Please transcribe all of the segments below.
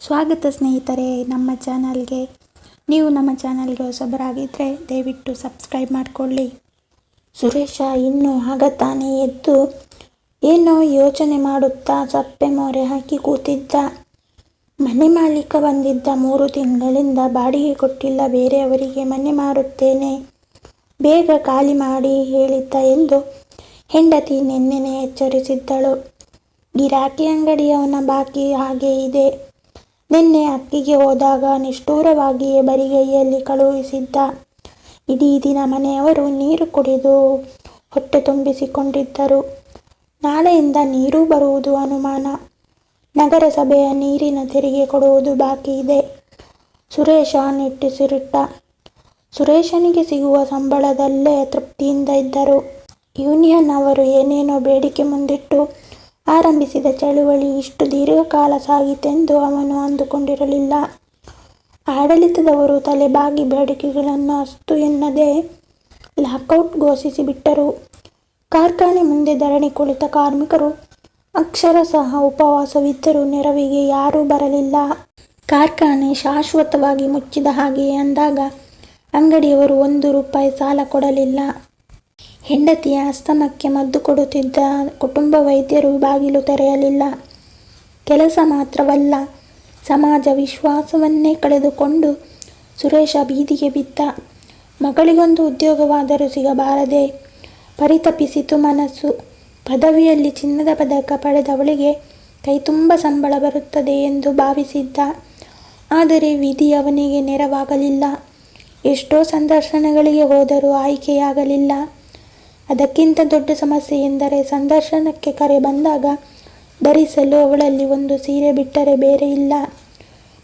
ಸ್ವಾಗತ ಸ್ನೇಹಿತರೆ ನಮ್ಮ ಚಾನಲ್ಗೆ. ನೀವು ನಮ್ಮ ಚಾನಲ್ಗೆ ಹೊಸಬರಾಗಿದ್ದರೆ ದಯವಿಟ್ಟು ಸಬ್ಸ್ಕ್ರೈಬ್ ಮಾಡಿಕೊಳ್ಳಿ. ಸುರೇಶ ಇನ್ನೂ ಆಗತಾನೆ ಎದ್ದು ಏನೋ ಯೋಚನೆ ಮಾಡುತ್ತಾ ಸಪ್ಪೆ ಮೊರೆ ಹಾಕಿ ಕೂತಿದ್ದ. ಮನೆ ಮಾಲೀಕ ಬಂದಿದ್ದ. 3 ತಿಂಗಳಿಂದ ಬಾಡಿಗೆ ಕೊಟ್ಟಿಲ್ಲ. ಬೇರೆಯವರಿಗೆ ಮನೆ ಮಾರುತ್ತೇನೆ, ಬೇಗ ಖಾಲಿ ಮಾಡಿ ಹೇಳಿದ್ದ ಎಂದು ಹೆಂಡತಿ ನಿನ್ನೆನೆ ಎಚ್ಚರಿಸಿದ್ದಳು. ಗಿರಾಕಿ ಅಂಗಡಿಯವನ ಬಾಕಿ ಹಾಗೆ ಇದೆ. ನಿನ್ನೆ ಅಕ್ಕಿಗೆ ಹೋದಾಗ ನಿಷ್ಠೂರವಾಗಿಯೇ ಬರಿಗೈಯಲ್ಲಿ ಕಳುಹಿಸಿದ್ದ. ಇಡೀ ದಿನ ಮನೆಯವರು ನೀರು ಕುಡಿದು ಹೊಟ್ಟೆ ತುಂಬಿಸಿಕೊಂಡಿದ್ದರು. ನಾಳೆಯಿಂದ ನೀರು ಬರುವುದು ಅನುಮಾನ. ನಗರಸಭೆಯ ನೀರಿನ ತೆರಿಗೆ ಕೊಡುವುದು ಬಾಕಿ ಇದೆ. ಸುರೇಶ ನಿಟ್ಟುಸಿರಿಟ್ಟ. ಸುರೇಶನಿಗೆ ಸಿಗುವ ಸಂಬಳದಲ್ಲೇ ತೃಪ್ತಿಯಿಂದ ಇದ್ದರು. ಯೂನಿಯನ್ ಅವರು ಏನೇನೋ ಬೇಡಿಕೆ ಮುಂದಿಟ್ಟು ಆರಂಭಿಸಿದ ಚಳುವಳಿ ಇಷ್ಟು ದೀರ್ಘಕಾಲ ಸಾಗಿತೆಂದು ಅವನು ಅಂದುಕೊಂಡಿರಲಿಲ್ಲ. ಆಡಳಿತದವರು ತಲೆಬಾಗಿ ಬೇಡಿಕೆಗಳನ್ನು ಅಸ್ತು ಎನ್ನದೆ ಲಾಕೌಟ್ ಘೋಷಿಸಿಬಿಟ್ಟರು. ಕಾರ್ಖಾನೆ ಮುಂದೆ ಧರಣಿ ಕುಳಿತ ಕಾರ್ಮಿಕರು ಅಕ್ಷರಶಃ ಉಪವಾಸವಿದ್ದರೂ ನೆರವಿಗೆ ಯಾರೂ ಬರಲಿಲ್ಲ. ಕಾರ್ಖಾನೆ ಶಾಶ್ವತವಾಗಿ ಮುಚ್ಚಿದ ಹಾಗೆ ಅಂದಾಗ ಅಂಗಡಿಯವರು 1 ರೂಪಾಯಿ ಸಾಲ ಕೊಡಲಿಲ್ಲ. ಹೆಂಡತಿಯ ಅಸ್ತಮಕ್ಕೆ ಮದ್ದು ಕೊಡುತ್ತಿದ್ದ ಕುಟುಂಬ ವೈದ್ಯರು ಬಾಗಿಲು ತೆರೆಯಲಿಲ್ಲ. ಕೆಲಸ ಮಾತ್ರವಲ್ಲ, ಸಮಾಜ ವಿಶ್ವಾಸವನ್ನೇ ಕಳೆದುಕೊಂಡು ಸುರೇಶ ಬೀದಿಗೆ ಬಿದ್ದ. ಮಗಳಿಗೊಂದು ಉದ್ಯೋಗವಾದರೂ ಸಿಗಬಾರದೆ? ಪರಿತಪಿಸಿತು ಮನಸ್ಸು. ಪದವಿಯಲ್ಲಿ ಚಿನ್ನದ ಪದಕ ಪಡೆದವಳಿಗೆ ಕೈತುಂಬ ಸಂಬಳ ಬರುತ್ತದೆ ಎಂದು ಭಾವಿಸಿದ್ದ. ಆದರೆ ವಿಧಿ ಅವನಿಗೆ ನೆರವಾಗಲಿಲ್ಲ. ಎಷ್ಟೋ ಸಂದರ್ಶನಗಳಿಗೆ ಹೋದರೂ ಆಯ್ಕೆಯಾಗಲಿಲ್ಲ. ಅದಕ್ಕಿಂತ ದೊಡ್ಡ ಸಮಸ್ಯೆ ಎಂದರೆ ಸಂದರ್ಶನಕ್ಕೆ ಕರೆ ಬಂದಾಗ ಧರಿಸಲು ಅವಳಲ್ಲಿ ಒಂದು ಸೀರೆ ಬಿಟ್ಟರೆ ಬೇರೆ ಇಲ್ಲ.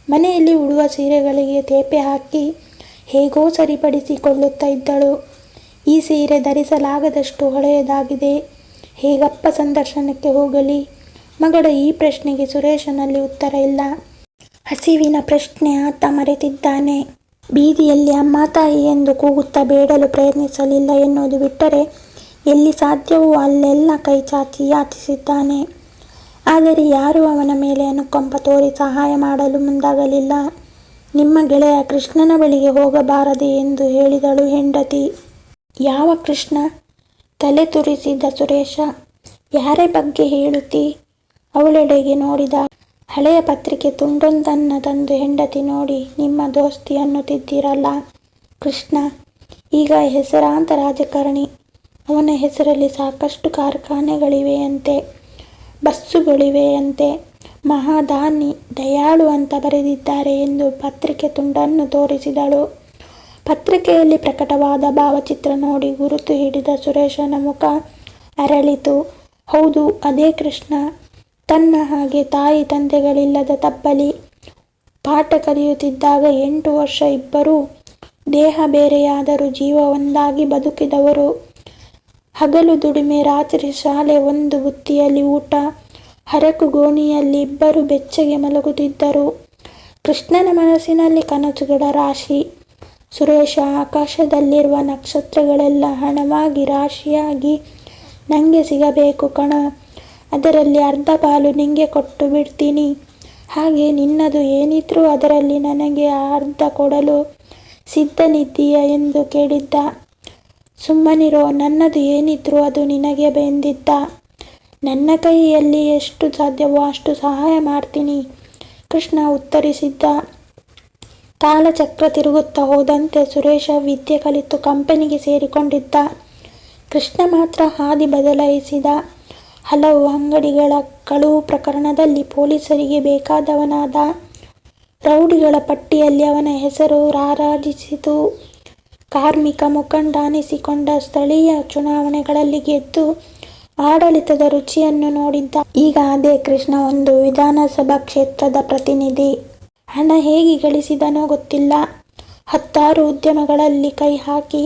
ಮನೆಯಲ್ಲಿ ಉಡುವ ಸೀರೆಗಳಿಗೆ ತೇಪೆ ಹಾಕಿ ಹೇಗೋ ಸರಿಪಡಿಸಿಕೊಳ್ಳುತ್ತಾ ಇದ್ದಳು. ಈ ಸೀರೆ ಧರಿಸಲಾಗದಷ್ಟು ಹಳೆಯದಾಗಿದೆ. ಹೇಗಪ್ಪ ಸಂದರ್ಶನಕ್ಕೆ ಹೋಗಲಿ? ಮಗಳ ಈ ಪ್ರಶ್ನೆಗೆ ಸುರೇಶನಲ್ಲಿ ಉತ್ತರ ಇಲ್ಲ. ಹಸಿವಿನ ಪ್ರಶ್ನೆ ಆತ ಮರೆತಿದ್ದಾನೆ. ಬೀದಿಯಲ್ಲಿ ಅಮ್ಮ ತಾಯಿ ಎಂದು ಕೂಗುತ್ತಾ ಬೇಡಲು ಪ್ರಯತ್ನಿಸಲಿಲ್ಲ ಎನ್ನುವುದು ಬಿಟ್ಟರೆ ಎಲ್ಲಿ ಸಾಧ್ಯವೋ ಅಲ್ಲೆಲ್ಲ ಕೈ ಚಾಚಿ ಯಾಚಿಸಿದ್ದಾನೆ. ಆದರೆ ಯಾರೂ ಅವನ ಮೇಲೆ ಅನುಕಂಪ ತೋರಿ ಸಹಾಯ ಮಾಡಲು ಮುಂದಾಗಲಿಲ್ಲ. ನಿಮ್ಮ ಗೆಳೆಯ ಕೃಷ್ಣನ ಬಳಿಗೆ ಹೋಗಬಾರದೆ ಎಂದು ಹೇಳಿದಳು ಹೆಂಡತಿ. ಯಾವ ಕೃಷ್ಣ? ತಲೆ ತುರಿಸಿದ ಸುರೇಶ. ಯಾರ ಬಗ್ಗೆ ಹೇಳುತ್ತಿ? ಅವಳೆಡೆಗೆ ನೋಡಿದ. ಹಳೆಯ ಪತ್ರಿಕೆ ತುಂಡೊಂದನ್ನು ತಂದು ಹೆಂಡತಿ ನೋಡಿ, ನಿಮ್ಮ ದೋಸ್ತಿ ಅನ್ನುತ್ತಿದ್ದೀರಲ್ಲ ಕೃಷ್ಣ, ಈಗ ಹೆಸರಾಂತ ರಾಜಕಾರಣಿ. ಅವನ ಹೆಸರಲ್ಲಿ ಸಾಕಷ್ಟು ಕಾರ್ಖಾನೆಗಳಿವೆಯಂತೆ, ಬಸ್ಸುಗಳಿವೆಯಂತೆ, ಮಹಾದಾನಿ, ದಯಾಳು ಅಂತ ಬರೆದಿದ್ದಾರೆ ಎಂದು ಪತ್ರಿಕೆ ತುಂಡನ್ನು ತೋರಿಸಿದಳು. ಪತ್ರಿಕೆಯಲ್ಲಿ ಪ್ರಕಟವಾದ ಭಾವಚಿತ್ರ ನೋಡಿ ಗುರುತು ಹಿಡಿದ ಸುರೇಶನ ಮುಖ ಅರಳಿತು. ಹೌದು, ಅದೇ ಕೃಷ್ಣ. ತನ್ನ ಹಾಗೆ ತಾಯಿ ತಂದೆಗಳಿಲ್ಲದ ತಬ್ಬಲಿ. ಪಾಠ ಕಲಿಯುತ್ತಿದ್ದಾಗ 8 ವರ್ಷ ಇಬ್ಬರೂ ದೇಹ ಬೇರೆಯಾದರೂ ಜೀವ ಒಂದಾಗಿ ಬದುಕಿದವರು. ಹಗಲು ದುಡಿಮೆ, ರಾತ್ರಿ ಶಾಲೆ, ಒಂದು ಬುತ್ತಿಯಲ್ಲಿ ಊಟ, ಹರಕು ಗೋಣಿಯಲ್ಲಿ ಇಬ್ಬರು ಬೆಚ್ಚಗೆ ಮಲಗುತ್ತಿದ್ದರು. ಕೃಷ್ಣನ ಮನಸ್ಸಿನಲ್ಲಿ ಕನಸುಗಳ ರಾಶಿ. ಸುರೇಶ, ಆಕಾಶದಲ್ಲಿರುವ ನಕ್ಷತ್ರಗಳೆಲ್ಲ ಹಣವಾಗಿ ರಾಶಿಯಾಗಿ ನನಗೆ ಸಿಗಬೇಕು ಕಣೋ. ಅದರಲ್ಲಿ ಅರ್ಧ ಪಾಲು ನಿಂಗೆ ಕೊಟ್ಟು ಬಿಡ್ತೀನಿ. ಹಾಗೆ ನಿನ್ನದು ಏನಿದ್ರೂ ಅದರಲ್ಲಿ ನನಗೆ ಅರ್ಧ ಕೊಡಲು ಸಿದ್ಧನಿದ್ದೀಯ ಎಂದು ಕೇಳಿದ್ದ. ಸುಮ್ಮನಿರೋ, ನನ್ನದು ಏನಿದ್ರೂ ಅದು ನಿನಗೆ ಬೆಂದಿದ್ದ. ನನ್ನ ಕೈಯಲ್ಲಿ ಎಷ್ಟು ಸಾಧ್ಯವೋ ಅಷ್ಟು ಸಹಾಯ ಮಾಡ್ತೀನಿ, ಕೃಷ್ಣ ಉತ್ತರಿಸಿದ್ದ. ಕಾಲಚಕ್ರ ತಿರುಗುತ್ತಾ ಹೋದಂತೆ ಸುರೇಶ ವಿದ್ಯೆ ಕಲಿತು ಕಂಪನಿಗೆ ಸೇರಿಕೊಂಡಿದ್ದ. ಕೃಷ್ಣ ಮಾತ್ರ ಹಾದಿ ಬದಲಾಯಿಸಿದ. ಹಲವು ಅಂಗಡಿಗಳ ಕಳುವು ಪ್ರಕರಣದಲ್ಲಿ ಪೊಲೀಸರಿಗೆ ಬೇಕಾದವನಾದ. ರೌಡಿಗಳ ಪಟ್ಟಿಯಲ್ಲಿ ಅವನ ಹೆಸರು ರಾರಾಜಿಸಿತು. ಕಾರ್ಮಿಕ ಮುಖಂಡ ಅನಿಸಿಕೊಂಡ. ಸ್ಥಳೀಯ ಚುನಾವಣೆಗಳಲ್ಲಿ ಗೆದ್ದು ಆಡಳಿತದ ರುಚಿಯನ್ನು ನೋಡಿದ್ದ. ಈಗ ಅದೇ ಕೃಷ್ಣ ಒಂದು ವಿಧಾನಸಭಾ ಕ್ಷೇತ್ರದ ಪ್ರತಿನಿಧಿ. ಹಣ ಹೇಗೆ ಗಳಿಸಿದನೋ ಗೊತ್ತಿಲ್ಲ. 10 ಉದ್ಯಮಗಳಲ್ಲಿ ಕೈ ಹಾಕಿ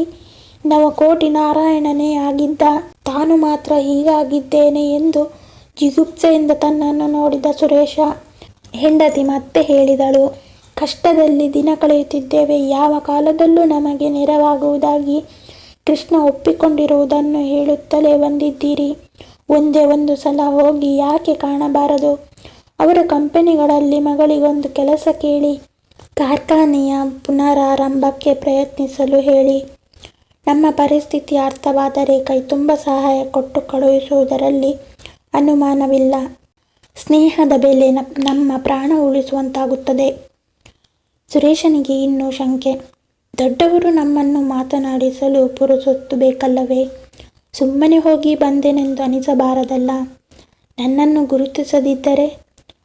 ನವಕೋಟಿ ನಾರಾಯಣನೇ ಆಗಿದ್ದ. ತಾನು ಮಾತ್ರ ಹೀಗಾಗಿದ್ದೇನೆ ಎಂದು ಜಿಗುಪ್ಸೆಯಿಂದ ತನ್ನನ್ನು ನೋಡಿದ ಸುರೇಶ. ಹೆಂಡತಿ ಮತ್ತೆ ಹೇಳಿದಳು, ಕಷ್ಟದಲ್ಲಿ ದಿನ ಕಳೆಯುತ್ತಿದ್ದೇವೆ. ಯಾವ ಕಾಲದಲ್ಲೂ ನಮಗೆ ನೆರವಾಗುವುದಾಗಿ ಕೃಷ್ಣ ಒಪ್ಪಿಕೊಂಡಿರುವುದನ್ನು ಹೇಳುತ್ತಲೇ ಬಂದಿದ್ದೀರಿ. ಒಂದೇ ಒಂದು ಸಲ ಹೋಗಿ ಯಾಕೆ ಕಾಣಬಾರದು? ಅವರ ಕಂಪನಿಗಳಲ್ಲಿ ಮಗಳಿಗೊಂದು ಕೆಲಸ ಕೇಳಿ ಕಾರ್ಖಾನೆಯ ಪುನರಾರಂಭಕ್ಕೆ ಪ್ರಯತ್ನಿಸಲು ಹೇಳಿ. ನಮ್ಮ ಪರಿಸ್ಥಿತಿ ಅರ್ಥವಾದರೆ ಕೈತುಂಬ ಸಹಾಯ ಕೊಟ್ಟು ಕಳುಹಿಸುವುದರಲ್ಲಿ ಅನುಮಾನವಿಲ್ಲ. ಸ್ನೇಹದ ಬೆಲೆ ನಮ್ಮ ಪ್ರಾಣ ಉಳಿಸುವಂತಾಗುತ್ತದೆ. ಸುರೇಶನಿಗೆ ಇನ್ನೂ ಶಂಕೆ. ದೊಡ್ಡವರು ನಮ್ಮನ್ನು ಮಾತನಾಡಿಸಲು ಪುರುಸೊತ್ತು ಬೇಕಲ್ಲವೇ? ಸುಮ್ಮನೆ ಹೋಗಿ ಬಂದೆನೆಂದು ಅನಿಸಬಾರದಲ್ಲ. ನನ್ನನ್ನು ಗುರುತಿಸದಿದ್ದರೆ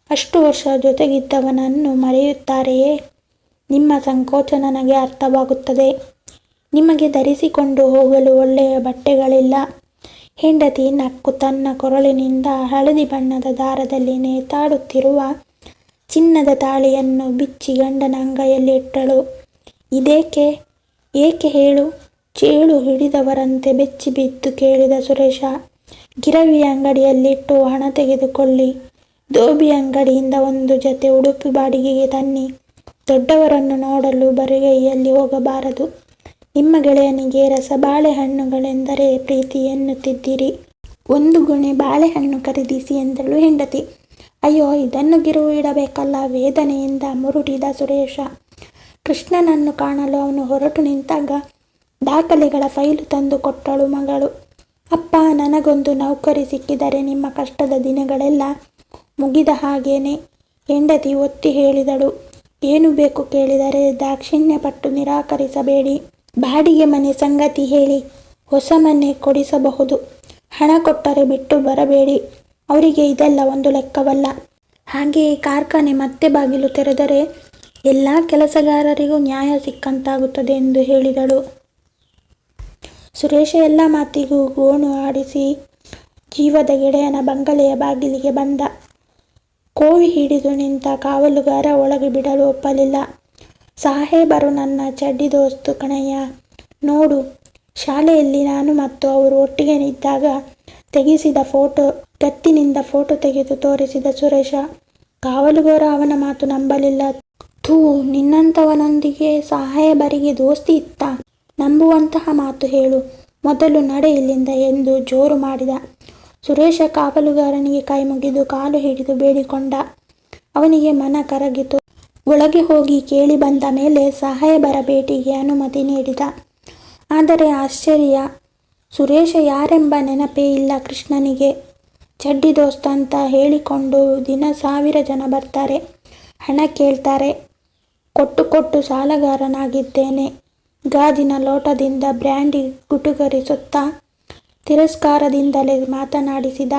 ಅಷ್ಟು ವರ್ಷ ಜೊತೆಗಿದ್ದವನನ್ನು ಮರೆಯುತ್ತಾರೆಯೇ? ನಿಮ್ಮ ಸಂಕೋಚ ನನಗೆ ಅರ್ಥವಾಗುತ್ತದೆ. ನಿಮಗೆ ಧರಿಸಿಕೊಂಡು ಹೋಗಲು ಒಳ್ಳೆಯ ಬಟ್ಟೆಗಳಿಲ್ಲ. ಹೆಂಡತಿ ನಕ್ಕು ತನ್ನ ಕೊರಳಿನಿಂದ ಹಳದಿ ಬಣ್ಣದ ದಾರದಲ್ಲಿ ನೇತಾಡುತ್ತಿರುವ ಚಿನ್ನದ ತಾಳಿಯನ್ನು ಬಿಚ್ಚಿ ಗಂಡನ ಅಂಗೈಯಲ್ಲಿ ಇಟ್ಟಳು. ಇದೇಕೆ? ಏಕೆ ಹೇಳು? ಚೇಳು ಹಿಡಿದವರಂತೆ ಬೆಚ್ಚಿ ಬಿದ್ದು ಕೇಳಿದ ಸುರೇಶ. ಗಿರವಿ ಅಂಗಡಿಯಲ್ಲಿಟ್ಟು ಹಣ ತೆಗೆದುಕೊಳ್ಳಿ. ಧೋಬಿ ಅಂಗಡಿಯಿಂದ ಒಂದು ಜೊತೆ ಉಡುಪು ಬಾಡಿಗೆಗೆ ತನ್ನಿ. ದೊಡ್ಡವರನ್ನು ನೋಡಲು ಬರಿಗೈಯಲ್ಲಿ ಹೋಗಬಾರದು. ನಿಮ್ಮ ಗೆಳೆಯನಿಗೆ ಬಾಳೆಹಣ್ಣುಗಳೆಂದರೆ ಪ್ರೀತಿ ಎನ್ನುತ್ತಿದ್ದೀರಿ. ಒಂದು ಗುಣೆ ಬಾಳೆಹಣ್ಣು ಖರೀದಿಸಿ ಎಂದಳು ಹೆಂಡತಿ. ಅಯ್ಯೋ, ಇದನ್ನು ಗಿರುವು ಇಡಬೇಕಲ್ಲ. ವೇದನೆಯಿಂದ ಮುರುಡಿದ ಸುರೇಶ. ಕೃಷ್ಣನನ್ನು ಕಾಣಲು ಅವನು ಹೊರಟು ನಿಂತಾಗ ದಾಖಲೆಗಳ ಫೈಲು ತಂದು ಕೊಟ್ಟಳು ಮಗಳು. ಅಪ್ಪ, ನನಗೊಂದು ನೌಕರಿ ಸಿಕ್ಕಿದರೆ ನಿಮ್ಮ ಕಷ್ಟದ ದಿನಗಳೆಲ್ಲ ಮುಗಿದ ಹಾಗೇನೆ. ಹೆಂಡತಿ ಒತ್ತಿ ಹೇಳಿದಳು. ಏನು ಬೇಕು ಕೇಳಿದರೆ ದಾಕ್ಷಿಣ್ಯಪಟ್ಟು ನಿರಾಕರಿಸಬೇಡಿ. ಬಾಡಿಗೆ ಮನೆ ಸಂಗತಿ ಹೇಳಿ ಹೊಸ ಮನೆ ಕೊಡಿಸಬಹುದು. ಹಣ ಕೊಟ್ಟರೆ ಬಿಟ್ಟು ಬರಬೇಡಿ. ಅವರಿಗೆ ಇದೆಲ್ಲ ಒಂದು ಲೆಕ್ಕವಲ್ಲ. ಹಾಗೆಯೇ ಕಾರ್ಖಾನೆ ಮತ್ತೆ ಬಾಗಿಲು ತೆರೆದರೆ ಎಲ್ಲ ಕೆಲಸಗಾರರಿಗೂ ನ್ಯಾಯ ಸಿಕ್ಕಂತಾಗುತ್ತದೆ ಎಂದು ಹೇಳಿದಳು. ಸುರೇಶ ಎಲ್ಲ ಮಾತಿಗೂ ಗೋಣು ಆಡಿಸಿ ಜೀವದ ಗೆಳೆಯನ ಬಂಗಲೆಯ ಬಾಗಿಲಿಗೆ ಬಂದ. ಕೋವಿ ಹಿಡಿದು ನಿಂತ ಕಾವಲುಗಾರ ಒಳಗೆ ಬಿಡಲು ಒಪ್ಪಲಿಲ್ಲ. ಸಾಹೇಬರು ನನ್ನ ಚಡ್ಡಿ ದೋಸ್ತು ಕಣಯ್ಯ. ನೋಡು, ಶಾಲೆಯಲ್ಲಿ ನಾನು ಮತ್ತು ಅವರು ಒಟ್ಟಿಗೆ ನಿಂತಾಗ ತೆಗೆಸಿದ ಫೋಟೋ. ಕತ್ತಿನಿಂದ ಫೋಟೋ ತೆಗೆದು ತೋರಿಸಿದ ಸುರೇಶ. ಕಾವಲುಗಾರ ಅವನ ಮಾತು ನಂಬಲಿಲ್ಲ. ಥೂ, ನಿನ್ನಂಥವನೊಂದಿಗೆ ಸಾಹೇಬರಿಗೆ ದೋಸ್ತಿ ಇತ್ತ? ನಂಬುವಂತಹ ಮಾತು ಹೇಳು. ಮೊದಲು ನಡೆ ಇಲ್ಲಿಂದ ಎಂದು ಜೋರು ಮಾಡಿದ. ಸುರೇಶ ಕಾವಲುಗಾರನಿಗೆ ಕೈ ಮುಗಿದು ಕಾಲು ಹಿಡಿದು ಬೇಡಿಕೊಂಡ. ಅವನಿಗೆ ಮನ ಕರಗಿತು. ಒಳಗೆ ಹೋಗಿ ಕೇಳಿ ಬಂದ ಮೇಲೆ ಸಾಹೇಬರ ಭೇಟಿಗೆ ಅನುಮತಿ ನೀಡಿದ. ಆದರೆ ಆಶ್ಚರ್ಯ, ಸುರೇಶ ಯಾರೆಂಬ ನೆನಪೇ ಇಲ್ಲ ಕೃಷ್ಣನಿಗೆ. ಚಡ್ಡಿ ದೋಸ್ತ ಅಂತ ಹೇಳಿಕೊಂಡು ದಿನ 1000 ಜನ ಬರ್ತಾರೆ, ಹಣ ಕೇಳ್ತಾರೆ. ಕೊಟ್ಟು ಸಾಲಗಾರನಾಗಿದ್ದೇನೆ. ಗಾಜಿನ ಲೋಟದಿಂದ ಬ್ರ್ಯಾಂಡಿ ಗುಟುಗರಿಸುತ್ತಾ ತಿರಸ್ಕಾರದಿಂದಲೇ ಮಾತನಾಡಿಸಿದ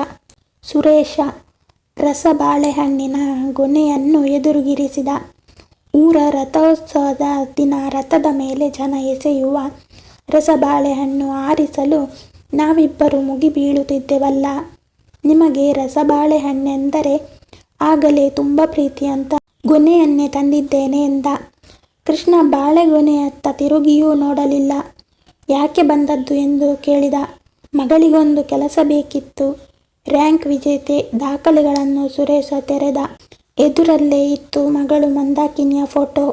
ಸುರೇಶ. ಬಾಳೆಹಣ್ಣಿನ ಗೊನೆಯನ್ನು ಎದುರುಗಿರಿಸಿದ. ಊರ ರಥೋತ್ಸವದ ದಿನ ರಥದ ಮೇಲೆ ಜನ ಎಸೆಯುವ ಬಾಳೆಹಣ್ಣು ಆರಿಸಲು ನಾವಿಬ್ಬರು ಮುಗಿ ಬೀಳುತ್ತಿದ್ದೆವಲ್ಲ. ನಿಮಗೆ ಬಾಳೆಹಣ್ಣೆಂದರೆ ಆಗಲೇ ತುಂಬ ಪ್ರೀತಿ ಅಂತ ಗೊನೆಯನ್ನೇ ತಂದಿದ್ದೇನೆ ಎಂದ. ಕೃಷ್ಣ ಬಾಳೆಗೊನೆಯತ್ತ ತಿರುಗಿಯೂ ನೋಡಲಿಲ್ಲ. ಯಾಕೆ ಬಂದದ್ದು ಎಂದು ಕೇಳಿದ. ಮಗಳಿಗೊಂದು ಕೆಲಸ ಬೇಕಿತ್ತು. ರ್ಯಾಂಕ್ ವಿಜೇತೆ ದಾಖಲೆಗಳನ್ನು ಸುರೇಶ ತೆರೆದ. ಎದುರಲ್ಲೇ ಇತ್ತು ಮಗಳು ಮಂದಾಕಿನಿಯ ಫೋಟೋ.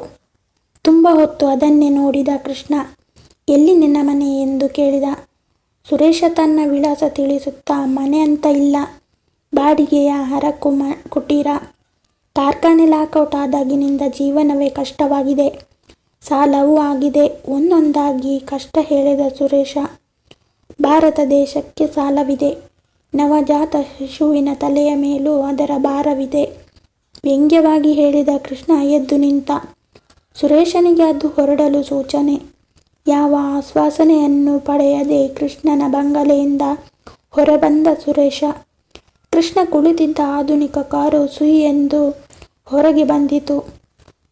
ತುಂಬ ಹೊತ್ತು ಅದನ್ನೇ ನೋಡಿದ ಕೃಷ್ಣ. ಎಲ್ಲಿ ನಿನ್ನ ಮನೆ ಎಂದು ಕೇಳಿದ. ಸುರೇಶ ತನ್ನ ವಿಳಾಸ ತಿಳಿಸುತ್ತಾ, ಮನೆ ಅಂತ ಇಲ್ಲ, ಬಾಡಿಗೆಯ ಹರಕು ಕುಟೀರ. ಕಾರ್ಖಾನೆ ಲಾಕೌಟ್ ಆದಾಗಿನಿಂದ ಜೀವನವೇ ಕಷ್ಟವಾಗಿದೆ. ಸಾಲವೂ ಆಗಿದೆ. ಒಂದೊಂದಾಗಿ ಕಷ್ಟ ಹೇಳಿದ ಸುರೇಶ. ಭಾರತ ದೇಶಕ್ಕೆ ಸಾಲವಿದೆ. ನವಜಾತ ಶಿಶುವಿನ ತಲೆಯ ಮೇಲೂ ಅದರ ಭಾರವಿದೆ. ವ್ಯಂಗ್ಯವಾಗಿ ಹೇಳಿದ ಕೃಷ್ಣ ಎದ್ದು ನಿಂತ. ಸುರೇಶನಿಗೆ ಅದು ಹೊರಡಲು ಸೂಚನೆ. ಯಾವ ಆಶ್ವಾಸನೆಯನ್ನು ಪಡೆಯದೆ ಕೃಷ್ಣನ ಬಂಗಲೆಯಿಂದ ಹೊರಬಂದ ಸುರೇಶ. ಕೃಷ್ಣ ಕುಳಿತಿದ್ದ ಆಧುನಿಕ ಕಾರು ಸುಯಿ ಎಂದು ಹೊರಗೆ ಬಂದಿತು.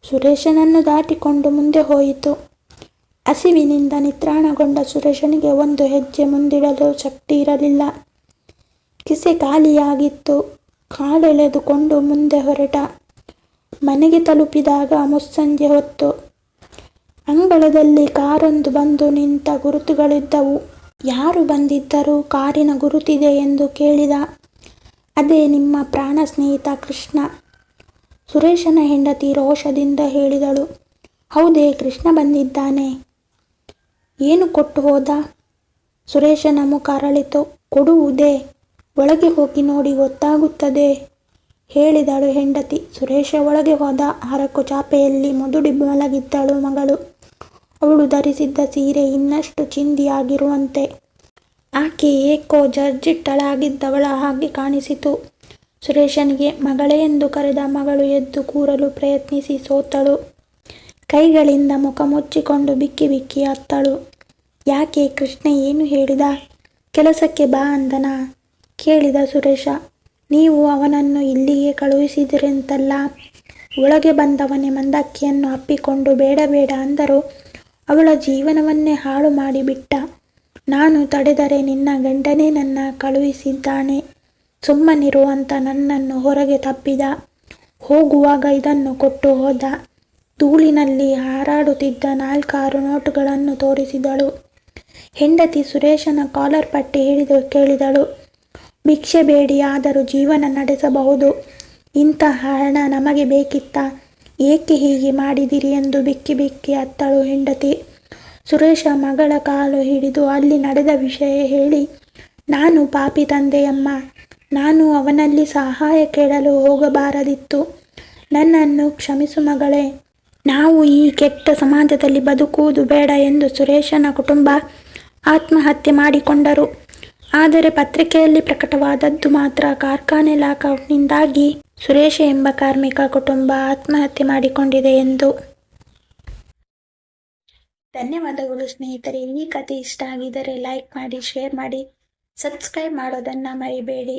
ಸುರೇಶನನ್ನು ದಾಟಿಕೊಂಡು ಮುಂದೆ ಹೋಯಿತು. ಹಸಿವಿನಿಂದ ನಿತ್ರಾಣಗೊಂಡ ಸುರೇಶನಿಗೆ ಒಂದು ಹೆಜ್ಜೆ ಮುಂದಿಡಲು ಶಕ್ತಿ ಇರಲಿಲ್ಲ. ಕಿಸೆ ಖಾಲಿಯಾಗಿತ್ತು. ಕಾಲೆಳೆದುಕೊಂಡು ಮುಂದೆ ಹೊರಟ. ಮನೆಗೆ ತಲುಪಿದಾಗ ಮುಸ್ಸಂಜೆ ಹೊತ್ತು. ಅಂಗಳದಲ್ಲಿ ಕಾರೊಂದು ಬಂದು ನಿಂತ ಗುರುತುಗಳಿದ್ದವು. ಯಾರು ಬಂದಿದ್ದರೂ ಕಾರಿನ ಗುರುತಿದೆ ಎಂದು ಕೇಳಿದ. ಅದೇ ನಿಮ್ಮ ಪ್ರಾಣ ಸ್ನೇಹಿತ ಕೃಷ್ಣ. ಸುರೇಶನ ಹೆಂಡತಿ ರೋಷದಿಂದ ಹೇಳಿದಳು. ಹೌದೇ, ಕೃಷ್ಣ ಬಂದಿದ್ದಾನೆ. ಏನು ಕೊಟ್ಟು ಹೋದ? ಸುರೇಶನ ಮುಖ ಅರಳಿತು. ಕೊಡುವುದೇ? ಒಳಗೆ ಹೋಗಿ ನೋಡಿ ಗೊತ್ತಾಗುತ್ತದೆ. ಹೇಳಿದಳು ಹೆಂಡತಿ. ಸುರೇಶ ಒಳಗೆ ಹೋದ. ಹರಕು ಚಾಪೆಯಲ್ಲಿ ಮುದುಡಿ ಮಲಗಿದ್ದಳು ಮಗಳು. ಅವಳು ಧರಿಸಿದ್ದ ಸೀರೆ ಇನ್ನಷ್ಟು ಚಿಂದಿಯಾಗಿರುವಂತೆ. ಆಕೆ ಏಕೋ ಜರ್ಜಿಟ್ಟಳಾಗಿದ್ದವಳ ಹಾಗೆ ಕಾಣಿಸಿತು ಸುರೇಶನಿಗೆ. ಮಗಳೇ ಎಂದು ಕರೆದ. ಮಗಳು ಎದ್ದು ಕೂರಲು ಪ್ರಯತ್ನಿಸಿ ಸೋತಳು. ಕೈಗಳಿಂದ ಮುಖ ಮುಚ್ಚಿಕೊಂಡು ಬಿಕ್ಕಿ ಬಿಕ್ಕಿ ಅತ್ತಳು. ಯಾಕೆ? ಕೃಷ್ಣ ಏನು ಹೇಳಿದ? ಕೆಲಸಕ್ಕೆ ಬಾ ಅಂದನಾ? ಕೇಳಿದ ಸುರೇಶ. ನೀವು ಅವನನ್ನು ಇಲ್ಲಿಗೆ ಕಳುಹಿಸಿದಿರಂತಲ್ಲ. ಒಳಗೆ ಬಂದವನೇ ಮಂದಕ್ಕಿಯನ್ನು ಅಪ್ಪಿಕೊಂಡು ಬೇಡ ಬೇಡ ಅಂದರು. ಅವಳ ಜೀವನವನ್ನೇ ಹಾಳು ಮಾಡಿಬಿಟ್ಟ. ನಾನು ತಡೆದರೆ ನಿನ್ನ ಗಂಡನೇ ನನ್ನ ಕಳುಹಿಸಿದ್ದಾನೆ. ಸುಮ್ಮನಿರು ಅಂತ ನನ್ನನ್ನು ಹೊರಗೆ ತಬ್ಬಿದ. ಹೋಗುವಾಗ ಇದನ್ನು ಕೊಟ್ಟು ಹೋದ. ಧೂಳಿನಲ್ಲಿ ಹಾರಾಡುತ್ತಿದ್ದ 4-6 ನೋಟುಗಳನ್ನು ತೋರಿಸಿದಳು. ಹೆಂಡತಿ ಸುರೇಶನ ಕಾಲರ್ ಪಟ್ಟಿ ಹಿಡಿದು ಕೇಳಿದಳು. ಭಿಕ್ಷೆ ಬೇಡಿ ಆದರೂ ಜೀವನ ನಡೆಸಬಹುದು. ಇಂತಹ ಹಣ ನಮಗೆ ಬೇಕಿತ್ತಾ? ಏಕೆ ಹೀಗೆ ಮಾಡಿದಿರಿ ಎಂದು ಬಿಕ್ಕಿ ಬಿಕ್ಕಿ ಅತ್ತಳು ಹೆಂಡತಿ. ಸುರೇಶ ಮಗಳ ಕಾಲು ಹಿಡಿದು ಅಲ್ಲಿ ನಡೆದ ವಿಷಯ ಹೇಳಿ, ನಾನು ಪಾಪಿ ತಂದೆಯಮ್ಮ. ನಾನು ಅವನಲ್ಲಿ ಸಹಾಯ ಕೇಳಲು ಹೋಗಬಾರದಿತ್ತು. ನನ್ನನ್ನು ಕ್ಷಮಿಸು ಮಗಳೇ. ನಾವು ಈ ಕೆಟ್ಟ ಸಮಾಜದಲ್ಲಿ ಬದುಕುವುದು ಬೇಡ ಎಂದು ಸುರೇಶನ ಕುಟುಂಬ ಆತ್ಮಹತ್ಯೆ ಮಾಡಿಕೊಂಡರು. ಆದರೆ ಪತ್ರಿಕೆಯಲ್ಲಿ ಪ್ರಕಟವಾದದ್ದು ಮಾತ್ರ ಕಾರ್ಖಾನೆ ಲಾಕೌಟ್ನಿಂದಾಗಿ ಸುರೇಶ ಎಂಬ ಕಾರ್ಮಿಕ ಕುಟುಂಬ ಆತ್ಮಹತ್ಯೆ ಮಾಡಿಕೊಂಡಿದೆ ಎಂದು. ಧನ್ಯವಾದಗಳು ಸ್ನೇಹಿತರೆ. ಈ ಕಥೆ ಇಷ್ಟ ಆಗಿದ್ದರೆ ಲೈಕ್ ಮಾಡಿ, ಶೇರ್ ಮಾಡಿ, ಸಬ್ಸ್ಕ್ರೈಬ್ ಮಾಡೋದನ್ನು ಮರಿಬೇಡಿ.